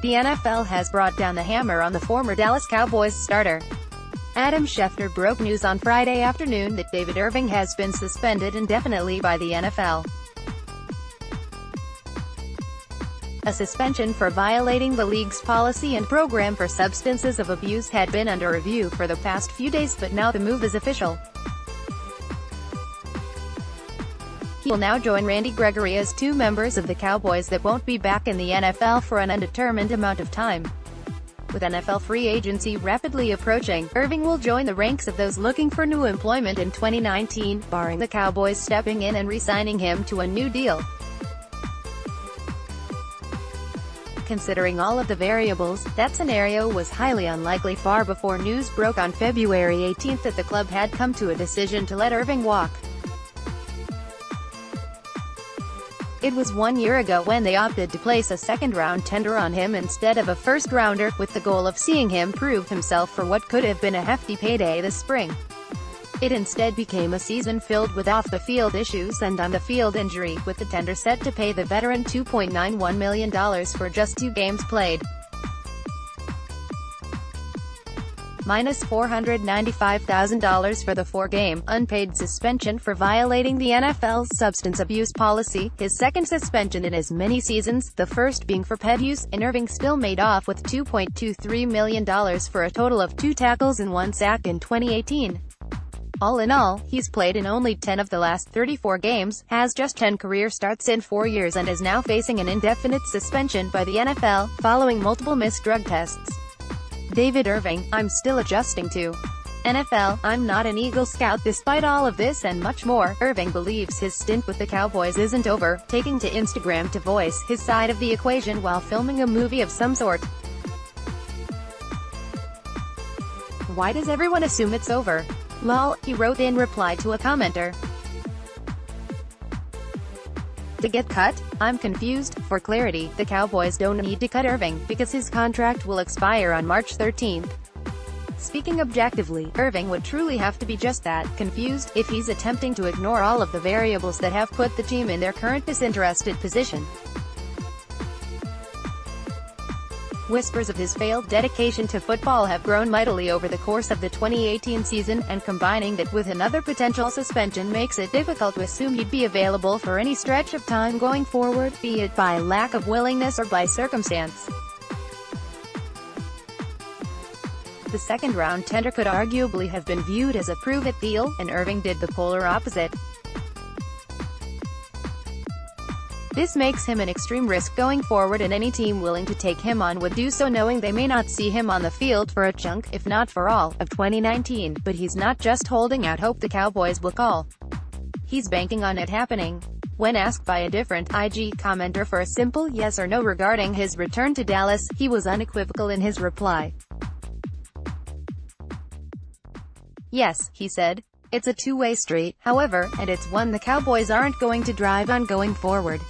the NFL has brought down the hammer on the former Dallas Cowboys starter. Adam Schefter broke news on Friday afternoon that David Irving has been suspended indefinitely by the NFL. A suspension for violating the league's policy and program for substances of abuse had been under review for the past few days, but now the move is official. He will now join Randy Gregory as two members of the Cowboys that won't be back in the NFL for an undetermined amount of time. With NFL free agency rapidly approaching, Irving will join the ranks of those looking for new employment in 2019, barring the Cowboys stepping in and re-signing him to a new deal. Considering all of the variables, that scenario was highly unlikely far before news broke on February 18 that the club had come to a decision to let Irving walk. It was 1 year ago when they opted to place a second-round tender on him instead of a first-rounder, with the goal of seeing him prove himself for what could have been a hefty payday this spring. It instead became a season filled with off-the-field issues and on-the-field injury, with the tender set to pay the veteran $2.91 million for just 2 games played. Minus $495,000 for the 4-game, unpaid suspension for violating the NFL's substance abuse policy, his second suspension in as many seasons, the first being for pet use, and Irving still made off with $2.23 million for a total of 2 tackles and 1 sack in 2018. All in all, he's played in only 10 of the last 34 games, has just 10 career starts in 4 years, and is now facing an indefinite suspension by the NFL, following multiple missed drug tests. David Irving, I'm still adjusting to NFL, I'm not an Eagle Scout. Despite all of this and much more, Irving believes his stint with the Cowboys isn't over, taking to Instagram to voice his side of the equation while filming a movie of some sort. Why does everyone assume it's over? Lol, he wrote in reply to a commenter. To get cut? I'm confused. For clarity, the Cowboys don't need to cut Irving, because his contract will expire on March 13. Speaking objectively, Irving would truly have to be just that, confused, if he's attempting to ignore all of the variables that have put the team in their current disinterested position. Whispers of his failed dedication to football have grown mightily over the course of the 2018 season, and combining that with another potential suspension makes it difficult to assume he'd be available for any stretch of time going forward, be it by lack of willingness or by circumstance. The second-round tender could arguably have been viewed as a prove-it deal, and Irving did the polar opposite. This makes him an extreme risk going forward, and any team willing to take him on would do so knowing they may not see him on the field for a chunk, if not for all, of 2019. But he's not just holding out hope the Cowboys will call. He's banking on it happening. When asked by a different IG commenter for a simple yes or no regarding his return to Dallas, he was unequivocal in his reply. Yes, he said. It's a two-way street, however, and it's one the Cowboys aren't going to drive on going forward.